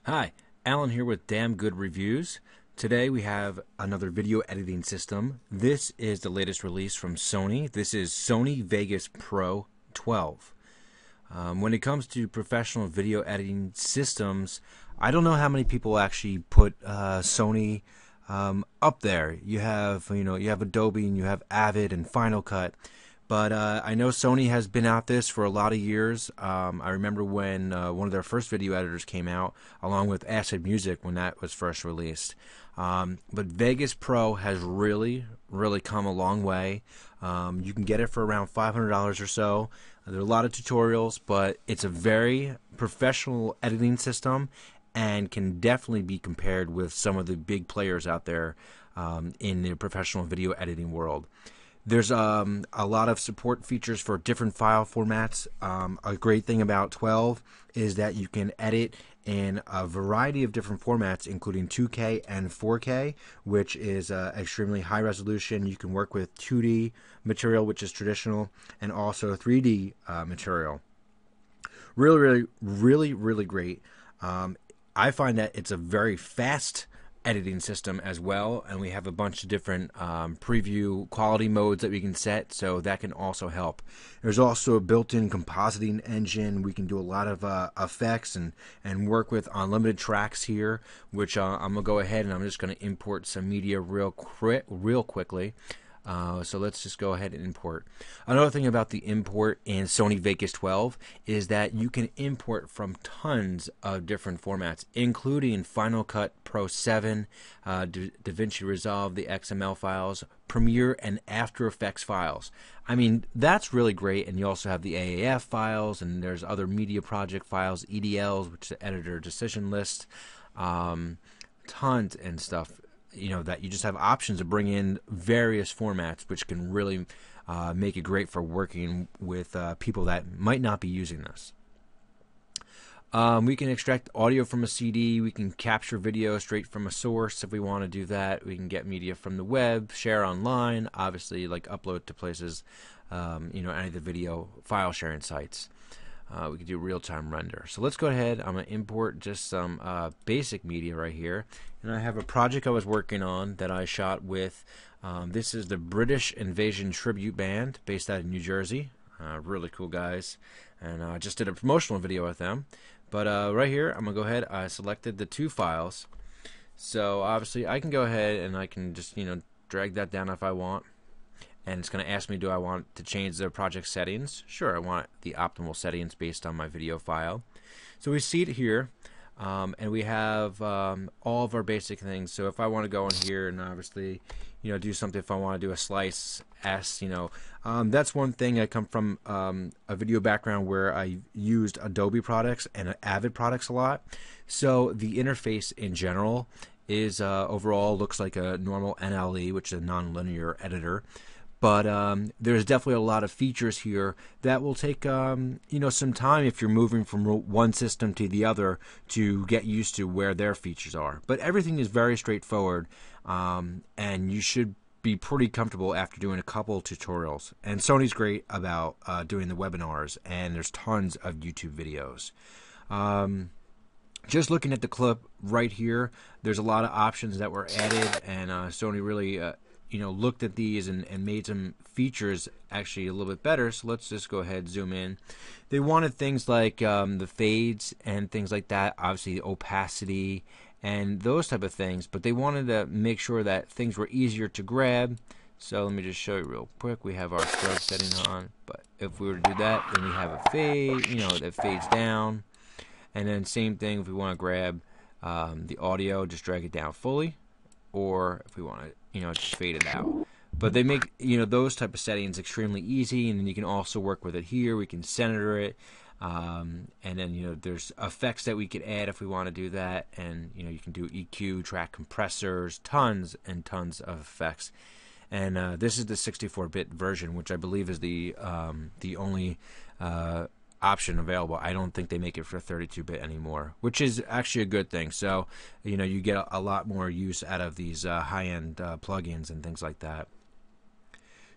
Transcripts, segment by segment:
Hi, Alan here with Damn Good Reviews. Today we have another video editing system. This is the latest release from Sony. This is Sony Vegas Pro 12. When it comes to professional video editing systems, I don't know how many people actually put Sony up there. You have Adobe and you have Avid and Final Cut. But I know Sony has been at this for a lot of years. I remember when one of their first video editors came out, along with Acid Music when that was first released. But Vegas Pro has really come a long way. You can get it for around $500 or so. There are a lot of tutorials, but it's a very professional editing system and can definitely be compared with some of the big players out there in the professional video editing world. There's a lot of support features for different file formats. A great thing about 12 is that you can edit in a variety of different formats, including 2K and 4K, which is extremely high resolution. You can work with 2D material, which is traditional, and also 3D material. Really great. I find that it's a very fast editing system as well, and we have a bunch of different preview quality modes that we can set, so that can also help. There's also a built-in compositing engine. We can do a lot of effects and work with unlimited tracks here, which I'm gonna go ahead and I'm just gonna import some media real quickly. So let's just go ahead and import. Another thing about the import in Sony Vegas 12 is that you can import from tons of different formats, including Final Cut Pro 7, DaVinci Resolve, the XML files, Premiere, and After Effects files. I mean, that's really great. And you also have the AAF files, and there's other media project files, EDLs, which is the editor decision list, tons and stuff. That you just have options to bring in various formats, which can really make it great for working with people that might not be using this. We can extract audio from a CD. We can capture video straight from a source if we want to do that. We can get media from the web, share online, obviously like upload to places, any of the video file sharing sites. We can do real-time render. So let's go ahead. I'm going to import just some basic media right here. And I have a project I was working on that I shot with. This is the British Invasion Tribute Band based out of New Jersey. Really cool guys. And I just did a promotional video with them. But right here, I'm going to go ahead. I selected the two files. So obviously, I can go ahead and I can just, drag that down if I want. And it's going to ask me, do I want to change the project settings? Sure, I want the optimal settings based on my video file. So we see it here, and we have all of our basic things. So if I want to go in here and obviously, do something, if I want to do a slice, that's one thing. I come from a video background where I used Adobe products and Avid products a lot. So the interface in general is overall looks like a normal NLE, which is a nonlinear editor. But there's definitely a lot of features here that will take some time if you're moving from one system to the other to get used to where their features are. But everything is very straightforward, and you should be pretty comfortable after doing a couple tutorials. And Sony's great about doing the webinars, and there's tons of YouTube videos. Just looking at the clip right here, there's a lot of options that were added, and Sony really looked at these and made some features actually a little bit better. So let's just go ahead, zoom in. They wanted things like the fades and things like that, obviously the opacity and those type of things, but they wanted to make sure that things were easier to grab. So let me just show you real quick. We have our scrub setting on, but if we were to do that, then we have a fade, that fades down. And then same thing if we want to grab the audio, just drag it down fully, or if we want to just fade it out. But they make those type of settings extremely easy, and then you can also work with it here. We can center it, and then there's effects that we could add if we want to do that, and you can do EQ, track compressors, tons and tons of effects. And this is the 64-bit version, which I believe is the only option available. I don't think they make it for 32-bit anymore, which is actually a good thing. So you get a lot more use out of these high-end plugins and things like that.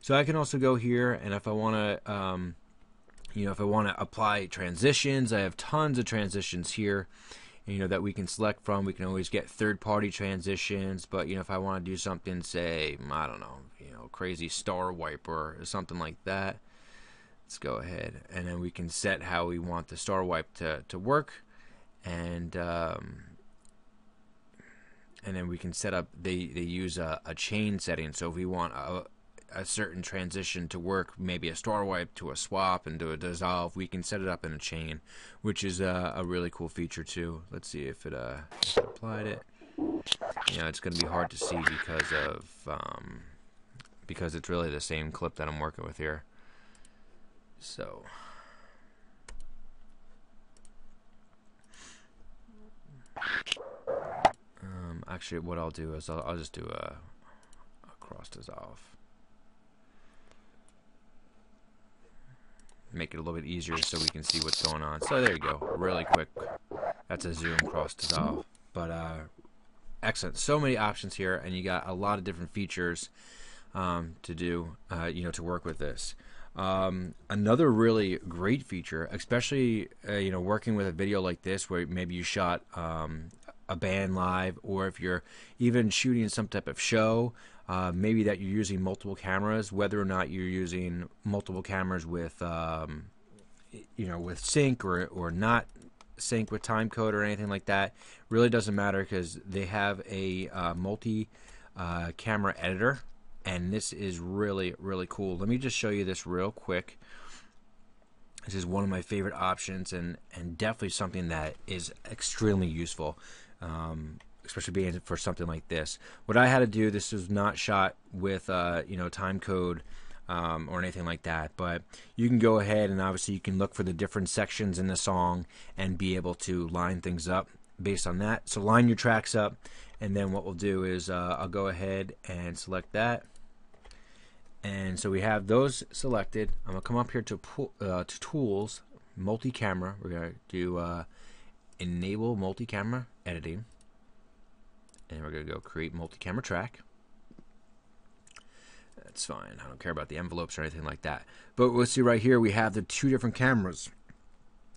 So I can also go here, and if I want to apply transitions, I have tons of transitions here. that we can select from. We can always get third-party transitions, but if I want to do something, say, I don't know, crazy star wipe or something like that, let's go ahead and then we can set how we want the star wipe to work, and then we can set up. They use a chain setting, so if we want a certain transition to work, maybe a star wipe to a swap and to a dissolve, we can set it up in a chain, which is a really cool feature too. Let's see if it applied it. It's going to be hard to see because it's really the same clip that I'm working with here. So actually, what I'll do is I'll just do a cross dissolve. Make it a little bit easier so we can see what's going on. So there you go, really quick. That's a zoom cross dissolve. But excellent. So many options here, and you got a lot of different features to do, to work with this. Another really great feature, especially working with a video like this, where maybe you shot a band live, or if you're even shooting some type of show, maybe that you're using multiple cameras, whether or not you're using multiple cameras with with sync or not sync with timecode or anything like that, really doesn't matter, because they have a multi camera editor, and this is really, really cool. Let me just show you this real quick. This is one of my favorite options, and definitely something that is extremely useful, especially being for something like this. What I had to do, this was not shot with time code or anything like that, but you can go ahead and obviously you can look for the different sections in the song and be able to line things up based on that. So line your tracks up, and then what we'll do is I'll go ahead and select that. And so we have those selected. I'm going to come up here to Tools, Multi-Camera. We're going to do Enable Multi-Camera Editing. And we're going to go Create Multi-Camera Track. That's fine. I don't care about the envelopes or anything like that. But we'll see right here we have the two different cameras.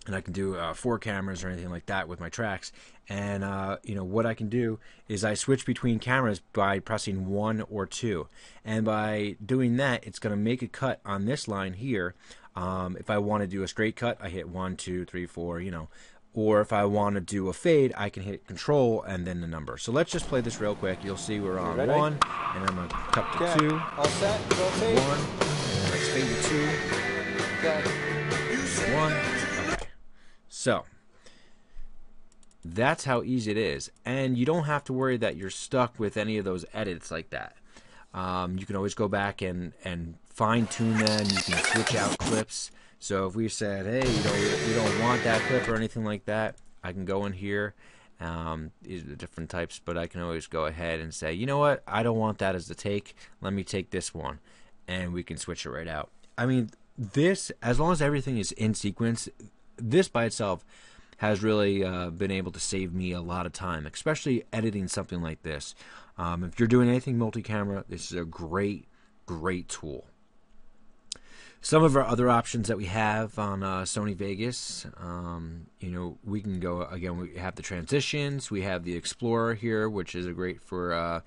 And I can do 4 cameras or anything like that with my tracks. And what I can do is I switch between cameras by pressing 1 or 2. And by doing that, it's going to make a cut on this line here. If I want to do a straight cut, I hit 1, 2, 3, 4, Or if I want to do a fade, I can hit Control and then the number. So let's just play this real quick. You'll see we're on 1, and I'm going to cut to 2. All set, rotate. 1, and then let's fade to 2. Okay. 1. Okay. So that's how easy it is, and you don't have to worry that you're stuck with any of those edits like that. You can always go back and fine-tune them. You can switch out clips. So if we said, hey, we don't want that clip or anything like that, I can go in here. These are the different types, but I can always go ahead and say, you know what, I don't want that as the take. Let me take this one, and we can switch it right out. I mean, this, as long as everything is in sequence, this by itself has really been able to save me a lot of time, especially editing something like this. If you're doing anything multi-camera, this is a great tool. Some of our other options that we have on Sony Vegas, we can go, again, we have the transitions, we have the Explorer here, which is great for,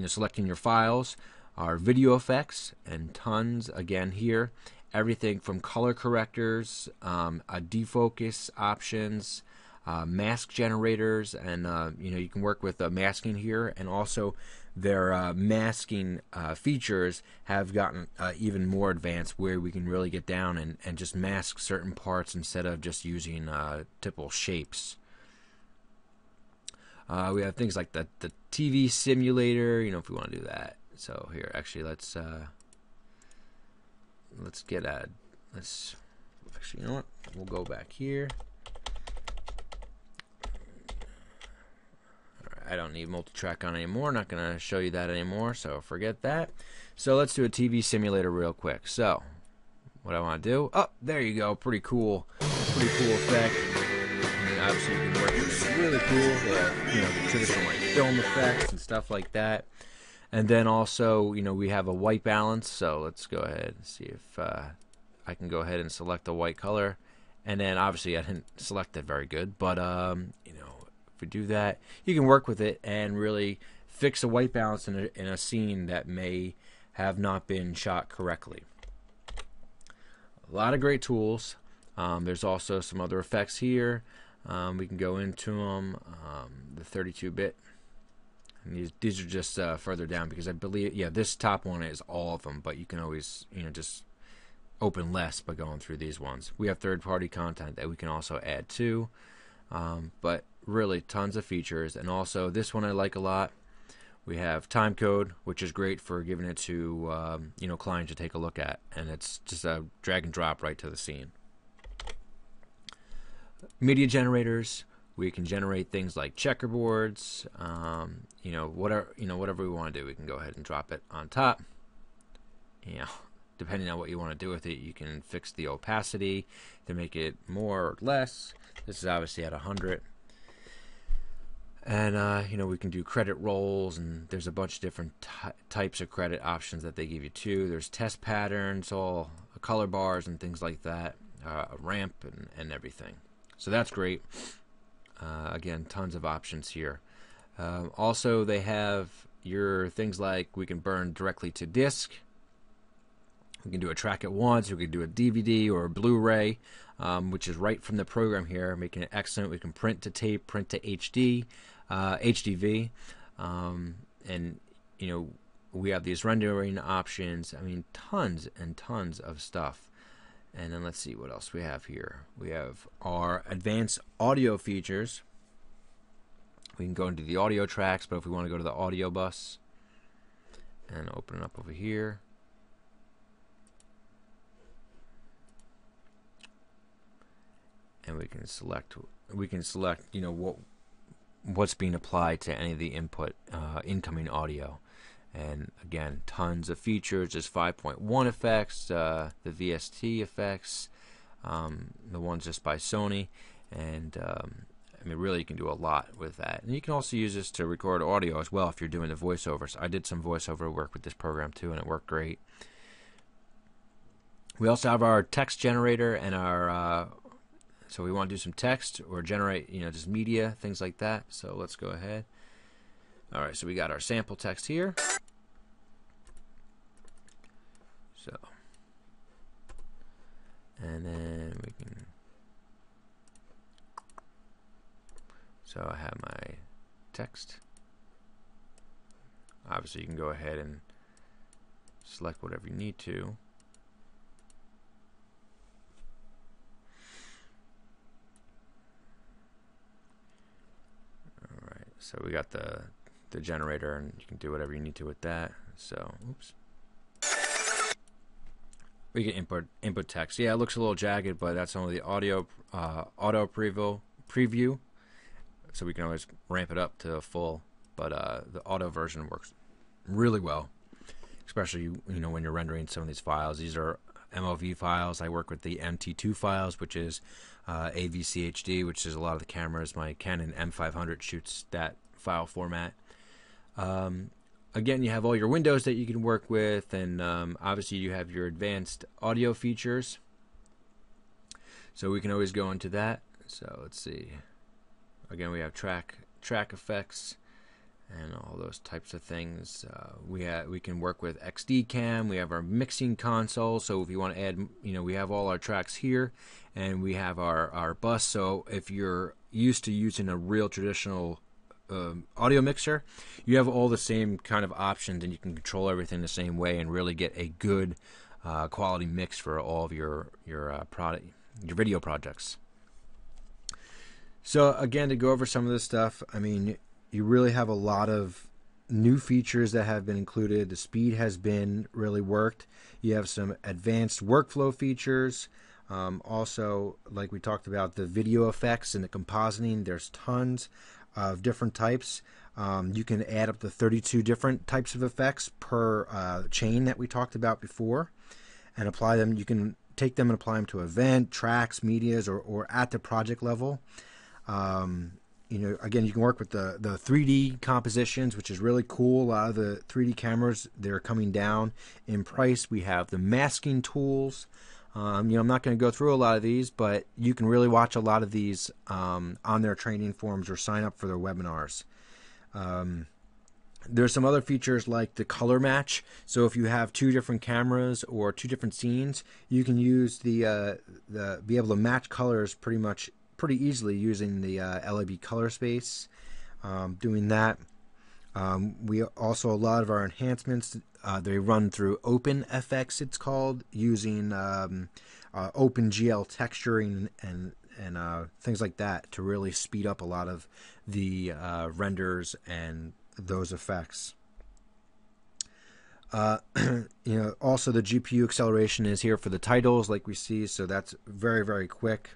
selecting your files, our video effects, and tons, again, here. Everything from color correctors, defocus options, mask generators, and you can work with masking here, and also their masking features have gotten even more advanced, where we can really get down and just mask certain parts instead of just using typical shapes. We have things like the TV simulator, if we want to do that. So here, actually, let's actually, you know what? We'll go back here. I don't need multi-track on anymore. Not going to show you that anymore, so forget that. So let's do a TV simulator real quick. So what I want to do, oh, there you go. Pretty cool effect. And obviously you can work with this really cool, the traditional like film effects and stuff like that. And then also, we have a white balance. So let's go ahead and see if I can go ahead and select a white color. And then obviously I didn't select it very good, but we do that, you can work with it and really fix a white balance in a scene that may have not been shot correctly. A lot of great tools. There's also some other effects here. We can go into them. The 32-bit. And these are just further down because I believe, yeah, this top one is all of them, but you can always, just open less by going through these ones. We have third-party content that we can also add to, but really tons of features. And also this one I like a lot. We have time code, which is great for giving it to client to take a look at, and it's just a drag and drop right to the scene. Media generators. We can generate things like checkerboards, whatever we want to do. We can go ahead and drop it on top. Depending on what you want to do with it, you can fix the opacity to make it more or less. This is obviously at 100. And, we can do credit rolls, and there's a bunch of different types of credit options that they give you too. There's test patterns, all color bars and things like that, a ramp and everything. So that's great. Again, tons of options here. Also, they have your things like we can burn directly to disk. We can do a track at once. We can do a DVD or a Blu-ray, which is right from the program here, making it excellent. We can print to tape, print to HD, HDV, and we have these rendering options. I mean, tons and tons of stuff. And then let's see what else we have here. We have our advanced audio features. We can go into the audio tracks, but if we want to go to the audio bus and open it up over here, and we can select what's being applied to any of the input incoming audio. And again, tons of features. There's 5.1 effects, the VST effects, the ones just by Sony, and really you can do a lot with that. And you can also use this to record audio as well if you're doing the voiceovers. I did some voiceover work with this program too, and it worked great. We also have our text generator and our so we want to do some text or generate just media, things like that. So let's go ahead. Alright, so we got our sample text here. And then we can, so I have my text. Obviously you can go ahead and select whatever you need to. Alright, so we got the generator, and you can do whatever you need to with that. So, oops. We can input text. Yeah, it looks a little jagged, but that's only the auto preview. So we can always ramp it up to full. But the auto version works really well, especially when you're rendering some of these files. These are MOV files. I work with the MT2 files, which is AVCHD, which is a lot of the cameras. My Canon M500 shoots that file format. Again, you have all your windows that you can work with, and obviously you have your advanced audio features. So we can always go into that. So let's see. Again, we have track effects and all those types of things. We can work with XD Cam. We have our mixing console. So if you want to add, we have all our tracks here, and we have our bus. So if you're used to using a real traditional audio mixer, you have all the same kind of options, and you can control everything the same way and really get a good quality mix for all of your video projects. So again, to go over some of this stuff, you really have a lot of new features that have been included. The speed has been really worked. You have some advanced workflow features. Also, like we talked about, the video effects and the compositing, there's tons of different types. You can add up to 32 different types of effects per chain that we talked about before and apply them. You can take them and apply them to event, tracks, medias, or at the project level. Again, you can work with the 3D compositions, which is really cool. A lot of the 3D cameras, they're coming down in price. We have the masking tools. I'm not going to go through a lot of these, but you can really watch a lot of these on their training forums or sign up for their webinars. There's some other features like the color match. So if you have two different cameras or two different scenes, you can use be able to match colors pretty easily using the LAB color space. Doing that. We also, a lot of our enhancements, they run through OpenFX, it's called, using OpenGL texturing and things like that to really speed up a lot of the renders and those effects. Also the GPU acceleration is here for the titles, like we see, so that's very, very quick.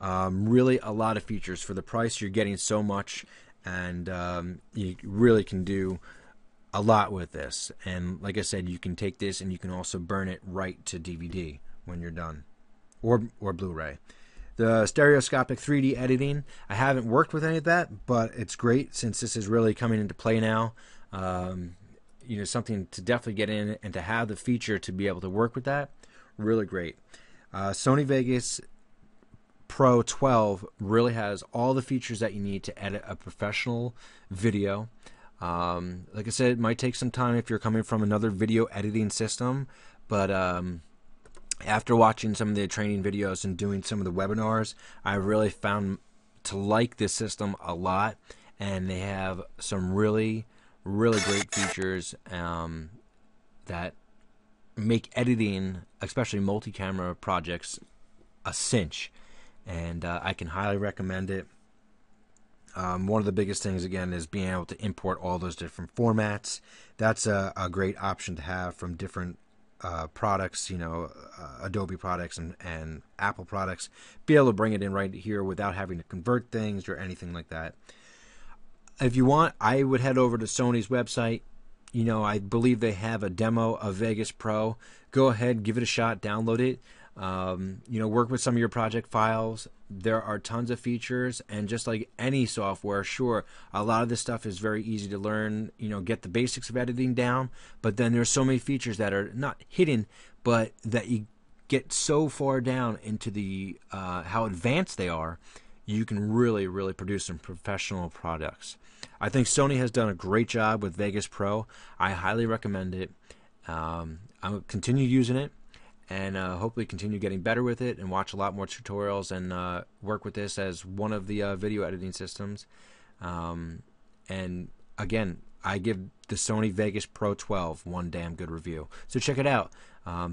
Really a lot of features for the price. You're getting so much, and you really can do a lot with this. And like I said, you can take this and you can also burn it right to DVD when you're done, or Blu-ray. The stereoscopic 3D editing, I haven't worked with any of that, but it's great since this is really coming into play now. Something to definitely get in and to have the feature to be able to work with that, really great. Sony Vegas Pro 12 really has all the features that you need to edit a professional video. Like I said, it might take some time if you're coming from another video editing system, but after watching some of the training videos and doing some of the webinars, I really found to like this system a lot, and they have some really, really great features that make editing, especially multi-camera projects, a cinch. And I can highly recommend it. One of the biggest things, again, is being able to import all those different formats. That's a great option to have from different products, Adobe products and Apple products. Be able to bring it in right here without having to convert things or anything like that. If you want, I would head over to Sony's website. I believe they have a demo of Vegas Pro. Go ahead, give it a shot, download it. Work with some of your project files. There are tons of features, and just like any software, sure, a lot of this stuff is very easy to learn, get the basics of editing down, but then there's so many features that are not hidden, but that you get so far down into the how advanced they are, you can really, really produce some professional products. I think Sony has done a great job with Vegas Pro. I highly recommend it. I'll continue using it, and hopefully continue getting better with it and watch a lot more tutorials and work with this as one of the video editing systems. And again, I give the Sony Vegas Pro 12 one damn good review. So check it out.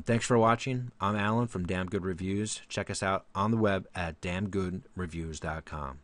Thanks for watching. I'm Alan from Damn Good Reviews. Check us out on the web at damngoodreviews.com.